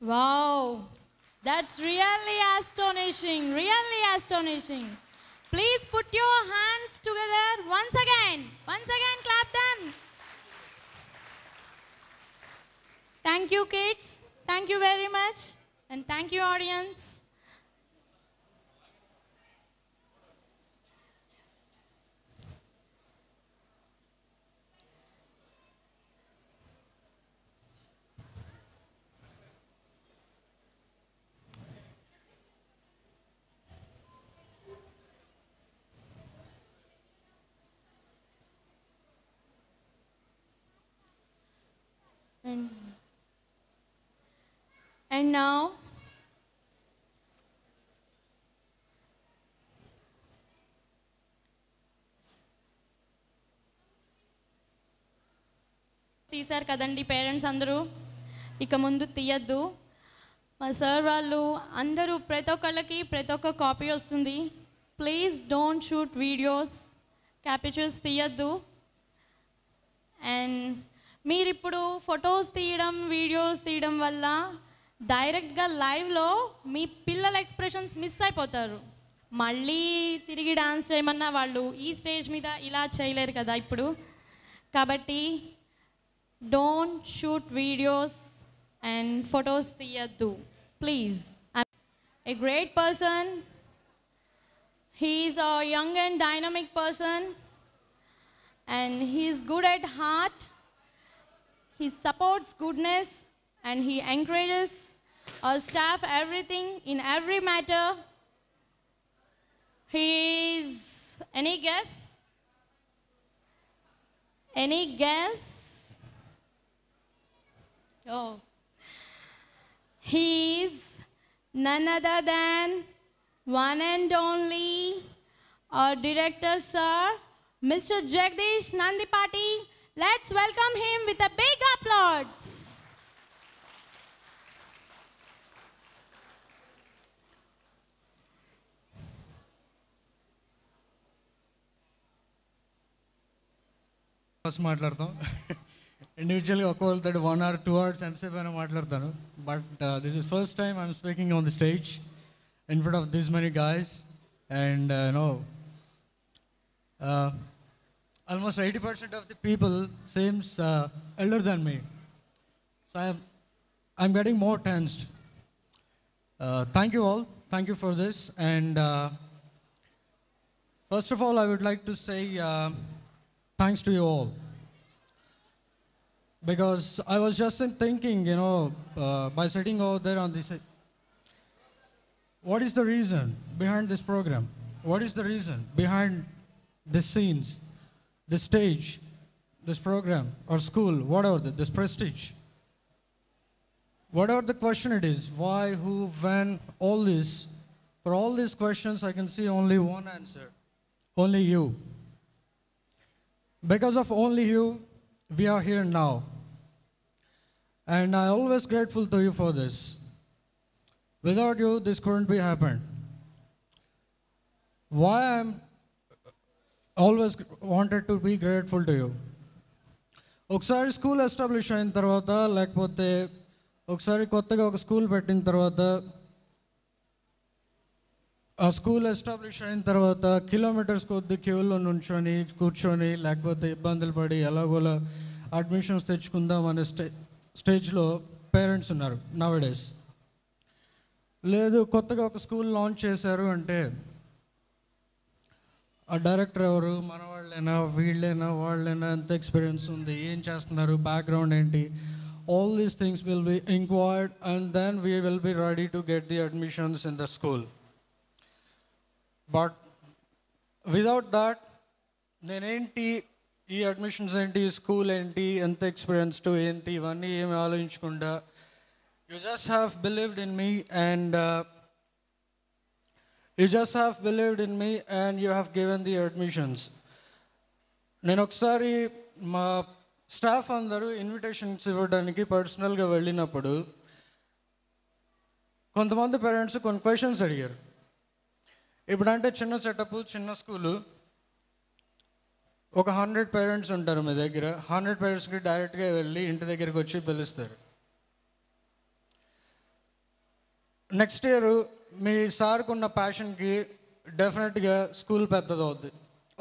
Wow, that's really astonishing, really astonishing. Please put your hands together once again. Once again, clap them. Thank you, kids. Thank you very much. And thank you, audience. And, and now, తీశారు కదండి parents అందరూ, ఇక ముందు తీయద్దు. మా sir వాళ్ళు అందరూ ప్రతి ఒక్కళ్ళకి ప్రతి ఒక్క కాపీ వస్తుంది. Please don't shoot videos, captures తీయద్దు. అండ్ మీరు ఇప్పుడు ఫొటోస్ తీయడం, వీడియోస్ తీయడం వల్ల డైరెక్ట్గా లైవ్లో మీ పిల్లల ఎక్స్ప్రెషన్స్ మిస్ అయిపోతారు. మళ్ళీ తిరిగి డాన్స్ చేయమన్నా వాళ్ళు ఈ స్టేజ్ మీద ఇలా చేయలేరు కదా ఇప్పుడు. కాబట్టి don't shoot videos and photos తీయద్దు please. A great person. He is a young and dynamic person and he is good at heart. He supports goodness and he encourages our staff everything in every matter. He is, any guess? Any guess? Oh. He is none other than one and only our director sir, Mr. Jagdish Nandipati. Let's welcome him with a big applause. First మాట్లాడతాం ఇండివిజువల్గా ఒక్కొక్కరితో 1 or 2 hours ఎంతసేపు అయినా మాట్లాడతాను. But this is first time I'm speaking on the stage in front of this many guys and almost 80% of the people seems elder than me. So I'm getting more tensed. Thank you all. Thank you for this. And first of all, I would like to say thanks to you all. Because I was just thinking, by sitting over there on this, what is the reason behind this program? What is the reason behind the scenes, the stage, this program, or school, whatever, this prestige? Whatever the question it is, why, who, when, all this, for all these questions I can see only one answer, only you. Because of only you, we are here now. And I'm always grateful to you for this. Without you, this couldn't be happened. Why I'm always wanted to be grateful to you. ఒకసారి school establish అయిన తర్వాత, లేకపోతే ఒకసారి కొత్తగా ఒక school పెట్టిన తర్వాత, ఆ స్కూల్ ఎస్టాబ్లిష్ అయిన తర్వాత కిలోమీటర్స్ కొద్ది క్యూలో నుంచొని కూర్చొని, లేకపోతే ఇబ్బందులు పడి ఎలాగోలా అడ్మిషన్స్ తెచ్చుకుందాం అనే స్టేజ్లో పేరెంట్స్ ఉన్నారు నవడేస్. లేదు, కొత్తగా ఒక స్కూల్ లాంచ్ చేశారు అంటే ఆ డైరెక్టర్ ఎవరు, మన వాళ్ళైనా, వీళ్ళైనా, వాళ్ళైనా, ఎంత ఎక్స్పీరియన్స్ ఉంది, ఏం చేస్తున్నారు, బ్యాక్గ్రౌండ్ ఏంటి, all these things will be enquired and then we will be ready to get the admissions in the school. But without that నేనేంటి, ఈ అడ్మిషన్స్ ఏంటి, స్కూల్ ఏంటి, ఎంత ఎక్స్పీరియన్స్డ్ ఏంటి, ఇవన్నీ ఏమి ఆలోచించకుండా you just have believed in me and you just have believed in me and you have given the admissions. నేను ఒకసారి మా స్టాఫ్ అందరూ ఇన్విటేషన్స్ ఇవ్వడానికి పర్సనల్గా వెళ్ళినప్పుడు కొంతమంది పేరెంట్స్ కొన్ని క్వశ్చన్స్ అడిగారు. ఇప్పుడంటే చిన్న సెటప్, చిన్న స్కూలు, ఒక 100 పేరెంట్స్ ఉంటారు మీ దగ్గర. 100 పేరెంట్స్కి డైరెక్ట్గా వెళ్ళి ఇంటి దగ్గరికి వచ్చి పిలుస్తారు. నెక్స్ట్ ఇయర్ మీ సార్కు ఉన్న ప్యాషన్కి డెఫినెట్గా స్కూల్ పెద్దది అవుద్ది.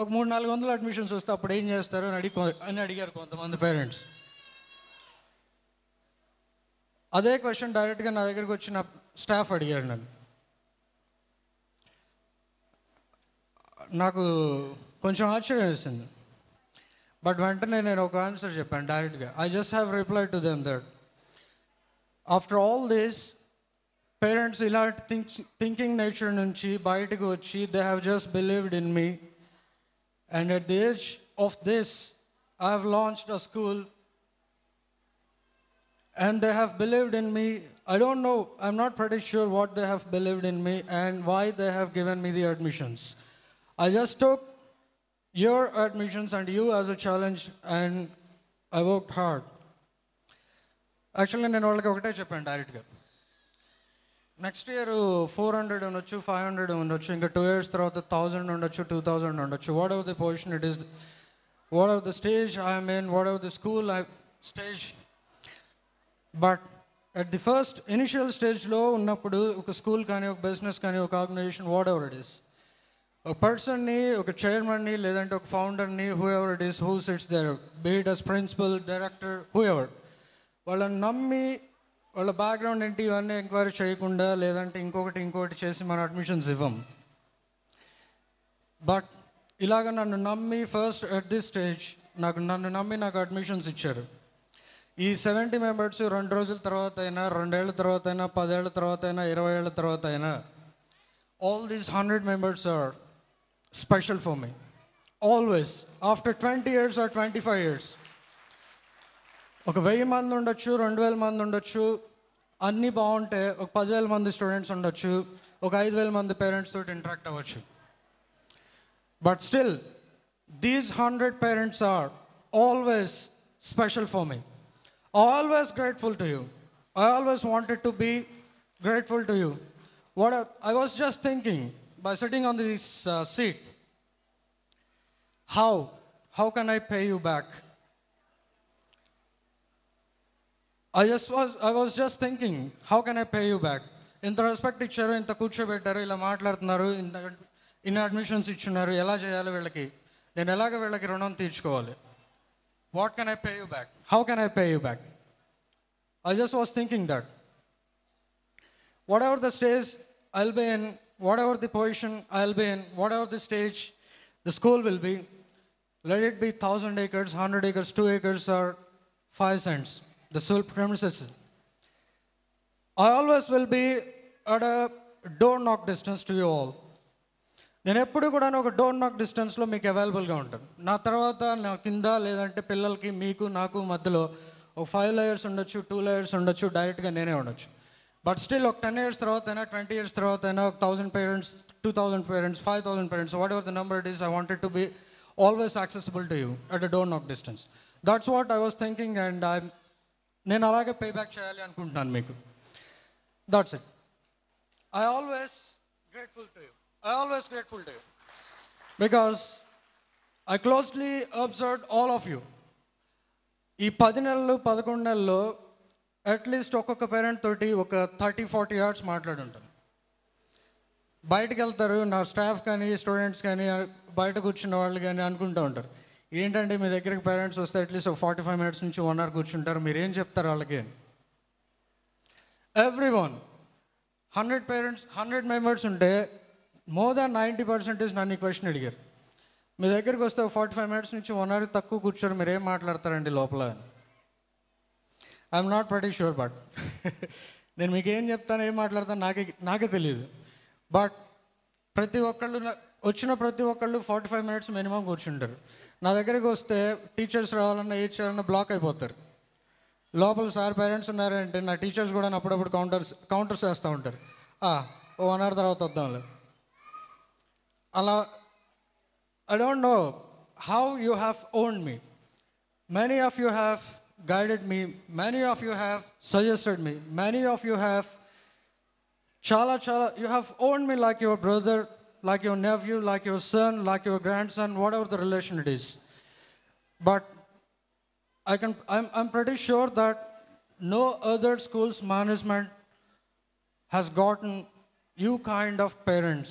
ఒక 300-400 అడ్మిషన్స్ వస్తే అప్పుడు ఏం చేస్తారు అని అడిగారు కొంతమంది పేరెంట్స్. అదే క్వశ్చన్ డైరెక్ట్గా నా దగ్గరికి వచ్చిన స్టాఫ్ అడిగారు నన్ను. నాకు కొంచెం ఆశ్చర్యం వేసింది. బట్ వెంటనే నేను ఒక ఆన్సర్ చెప్పాను డైరెక్ట్గా. I just have reply to them that after all this, parents ఇలాంటి థింకింగ్ నేచర్ నుంచి బయటకు వచ్చి they have just believed in me, and at the age of this I have launched a school and they have believed in me. I don't know, I'm not pretty sure what they have believed in me and why they have given me the admissions. I just took your admissions and you as a challenge and I worked hard. Actually, నేను వాళ్ళకి ఒకటే చెప్పాను డైరెక్ట్గా, next year 400 ఉండొచ్చు, 500 ఉండొచ్చు, ఇంకా 2 years తర్వాత 1000 ఉండొచ్చు, 2000 ఉండొచ్చు. Whatever the position it is, whatever the stage I'm in, whatever the school stage. But at the first initial స్టేజ్లో ఉన్నప్పుడు ఒక స్కూల్ కానీ, ఒక బిజినెస్ కానీ, ఒక organisation, whatever it is, ఒక పర్సన్ని, ఒక చైర్మన్ని, లేదంటే ఒక ఫౌండర్ని, whoever it is, who sits there, be it as principal, director, whoever, వాళ్ళని నమ్మి వాళ్ళ బ్యాక్గ్రౌండ్ ఏంటి ఇవన్నీ ఎంక్వైరీ చేయకుండా, లేదంటే ఇంకొకటి చేసి మన అడ్మిషన్స్ ఇవ్వం. బట్ ఇలాగ నన్ను నమ్మి ఫస్ట్ అట్ దిస్ స్టేజ్ నన్ను నమ్మి నాకు అడ్మిషన్స్ ఇచ్చారు. ఈ 70 members 2 రోజుల తర్వాత అయినా, 2 ఏళ్ళ తర్వాత అయినా, 10 ఏళ్ళ తర్వాత అయినా, 20 ఏళ్ళ తర్వాత అయినా, all these 100 members are special for me. Always. After 20 years or 25 years. ఒక 1000 మంది ఉండొచ్చు, 2000 మంది ఉండొచ్చు, అన్నీ బాగుంటే ఒక 10,000 మంది స్టూడెంట్స్ ఉండొచ్చు, ఒక 5,000 మంది పేరెంట్స్ తోటి ఇంటరాక్ట్ అవ్వచ్చు. But still these 100 parents are always special for me. Always grateful to you. I always wanted to be grateful to you. I was just thinking by sitting on this seat, how can I pay you back? I was just thinking, how can I pay you back? ఇంత respect ఇచ్చారు, ఇంత కూర్చోబెట్టారు, ఇలా మాట్లాడుతున్నారు, ఇన్ని admissions ఇచ్చున్నారు, ఎలా చేయాలి వీళ్ళకి, నేను ఎలాగ వీళ్ళకి రుణం తీర్చుకోవాలి? What can I pay you back? How can I pay you back? I just was thinking that. Whatever the stage I'll be in, whatever the position I'll be in, whatever the stage the school will be, let it be 1,000 acres, 100 acres, 2 acres or 5 cents, the school premises. I always will be at a door knock distance to you all. నేను ఎప్పుడు కూడా ఒక door knock డిస్టెన్స్లో మీకు అవైలబుల్గా ఉంటాను. నా తర్వాత నా కింద, లేదంటే పిల్లలకి, మీకు నాకు మధ్యలో ఒక 5 layers ఉండొచ్చు, 2 layers ఉండొచ్చు, డైరెక్ట్గా నేనే ఉండొచ్చు. బట్ స్టిల్ ఒక 10 years తర్వాత అయినా, 20 years తర్వాత అయినా, ఒక 1,000 parents, 2,000 parents, 5,000 parents, what ever the number it is, I wanted to be always accessible to you at a door knock distance. That's what I was thinking and నేను అలాగే pay back చేయాలి అనుకుంటున్నాను మీకు. That's it. I always grateful to you because I closely observed all of you. ఈ 10 నెలలు 11 నెలల్లో at least ఒక్కొక్క parent తోటి ఒక 30-40 yards మాట్లాడి ఉంటాను. బయటకు వెళ్తారు, నా స్టాఫ్ కానీ, స్టూడెంట్స్ కానీ, బయట కూర్చున్న వాళ్ళు కానీ అనుకుంటూ ఉంటారు, ఏంటంటే మీ దగ్గరికి పేరెంట్స్ వస్తే అట్లీస్ట్ ఒక 45 minutes నుంచి 1 hour కూర్చుంటారు, మీరు ఏం చెప్తారు వాళ్ళకి అని. ఎవ్రీవన్ 100 parents, 100 members ఉంటే more than 90% నన్ను ఈ క్వశ్చన్ అడిగారు. మీ దగ్గరికి వస్తే 45 minutes నుంచి 1 hour తక్కువ కూర్చొని మీరు ఏం మాట్లాడతారండి లోపల? I'm not pretty sure, but నేను మీకు ఏం చెప్తాను, ఏం మాట్లాడతాను నాకే తెలియదు. బట్ వచ్చిన ప్రతి ఒక్కళ్ళు 45 minutes మినిమం కూర్చుంటారు. నా దగ్గరికి వస్తే టీచర్స్ రావాలన్నా, ఏది చేయాలన్నా బ్లాక్ అయిపోతారు. లోపల సార్ పేరెంట్స్ ఉన్నారంటే నా టీచర్స్ కూడా అప్పుడప్పుడు కౌంటర్స్ వేస్తూ ఉంటారు, 1 hour తర్వాత వద్దాంలే అలా. I don't know how you have owned me. Many of you have guided me. Many of you have suggested me. Many of you have you have owned me like your brother, like your nephew, like your son, like your grandson, whatever the relation it is. But I'm pretty sure that no other school's management has gotten you kind of parents.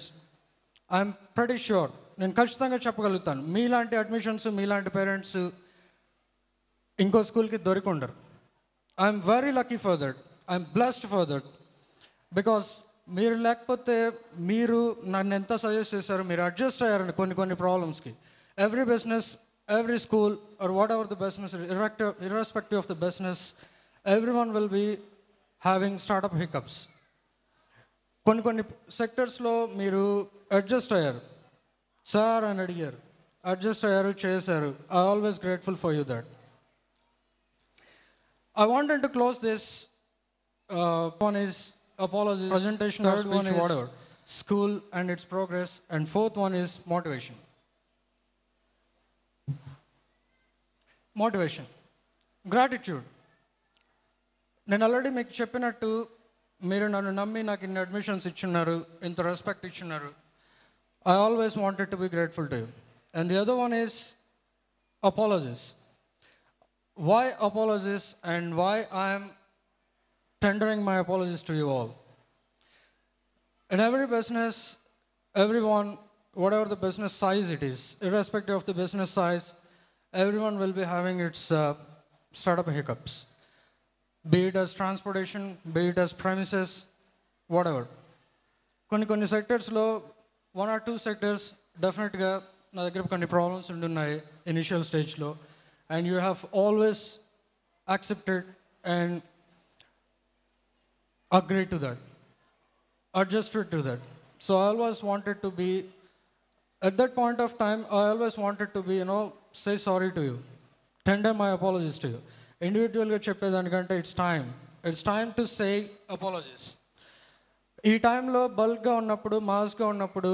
I'm pretty sure, నేను ఖచ్చితంగా చెప్పగలుగుతాను, మీలాంటి admissions మీలాంటి parents ఇంకో స్కూల్కి దొరికి ఉండరు. I'm very lucky for that, I'm blessed for that. Because మీరు లేకపోతే మీరు నన్ను ఎంత సజెస్ట్ చేశారు, మీరు అడ్జస్ట్ అయ్యారండి కొన్ని ప్రాబ్లమ్స్కి. Every business, every school, or whatever the business, irrespective of the business, everyone will be having startup hiccups. కొన్ని సెక్టర్స్లో మీరు అడ్జస్ట్ అయ్యారు, సార్ అని అడిగారు, అడ్జస్ట్ అయ్యారు, చేశారు. I always grateful for you that. I wanted to close this. One is apologies, presentation, third one is whatever, school and its progress, and fourth one is motivation. Motivation, gratitude. నేను already మీకు చెప్పినట్టు మీరు నన్ను నమ్మి నాకు ఇన్ని admissions ఇచ్చున్నారు, ఇంత రెస్పెక్ట్ ఇచ్చున్నారు. I always wanted to be grateful to you. And the other one is apologies. Why apologies and why I'm tendering my apologies to you all. In every business, everyone, whatever the business size it is, irrespective of the business size, everyone will be having its startup hiccups. Be it as transportation, be it as premises, whatever. కొన్ని సెక్టర్స్లో 1 or 2 sectors డెఫినెట్గా నా దగ్గర కొన్ని problems ఉంటున్నాయి initial స్టేజ్లో. And you have always accepted and agreed to that, adjusted to that. So I always wanted to be, at that point of time, I always wanted to be, say sorry to you, tender my apologies to you. Individually చెప్పేదానికంటే it's time to say apologies. ఈ టైంలో బల్క్గా ఉన్నప్పుడు, మాస్గా ఉన్నప్పుడు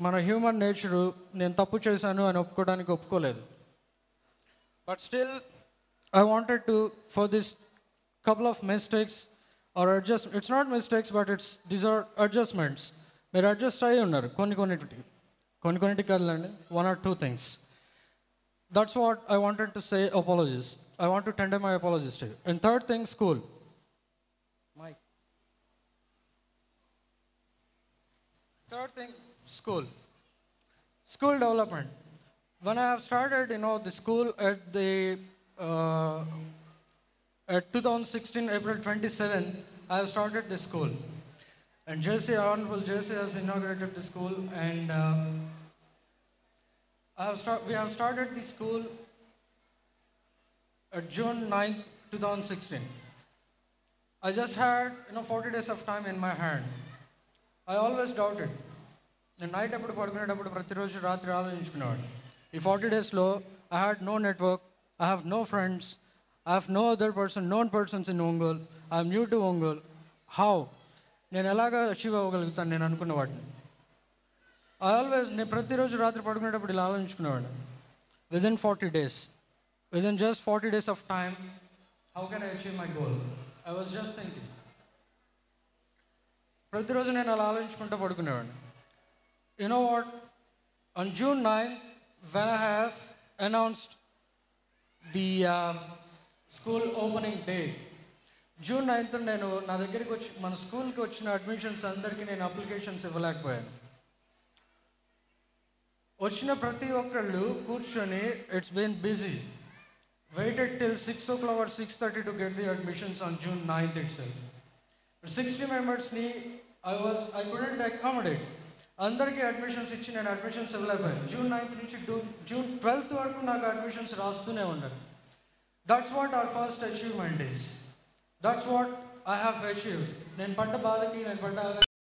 మన human nature నేను తప్పు చేశాను అని ఒప్పుకోలేదు. But still I wanted to, for this couple of mistakes, or it's not mistakes, but these are adjustments. మీరు అడ్జస్ట్ అయ్యి ఉన్నారు కొన్నిటికి కదండి, 1 or 2 things. That's what I wanted to say apologies. I want to tender my apologies to you. And third thing, school. Third thing, school development. When I have started, the school at 2016, April 27, I have started this school. And Honorable JC has inaugurated the school, and we have started the school at June 9th, 2016. I just had 40 days of time in my hand. I always doubted. నేను night ఎప్పుడు పడుకునేటప్పుడు ప్రతిరోజు రాత్రి ఆలోచించుకునేవాడు. ఈ 40 daysలో I had no network, I have no friends, I have no other known persons in Ongole. I am new to Ongole. How? నేను ఎలాగా achieve అవ్వగలుగుతాను నేను అనుకున్న వాటిని. నేను ప్రతిరోజు రాత్రి పడుకునేటప్పుడు ఇలా ఆలోచించుకునేవాడిని. Within 40 days, within just 40 days of time, how can I achieve my goal? I was just thinking. ప్రతిరోజు నేను అలా ఆలోచించుకుంటూ పడుకునేవాడిని. You know what? On June 9, when I have announced the school opening day, June 9th నేను నా దగ్గరికి వచ్చి మన స్కూల్కి వచ్చిన అడ్మిషన్స్ అందరికీ నేను అప్లికేషన్స్ ఇవ్వలేకపోయాను. వచ్చిన ప్రతి ఒక్కళ్ళు కూర్చొని it's been busy, waited till 6 o'clock or 6:30 to get the admissions on June 9th itself. 60 మెంబర్స్ని I couldn't accommodate. అందరికీ అడ్మిషన్స్ ఇచ్చి నేను అడ్మిషన్స్ ఇవ్వలేకపోయాను. June 9th నుంచి June 12th వరకు నాకు అడ్మిషన్స్ రాస్తూనే ఉన్నారు. That's what our first achievement is. That's what I have achieved. నేను పడ్డ బాధకి, నేను పడ్డ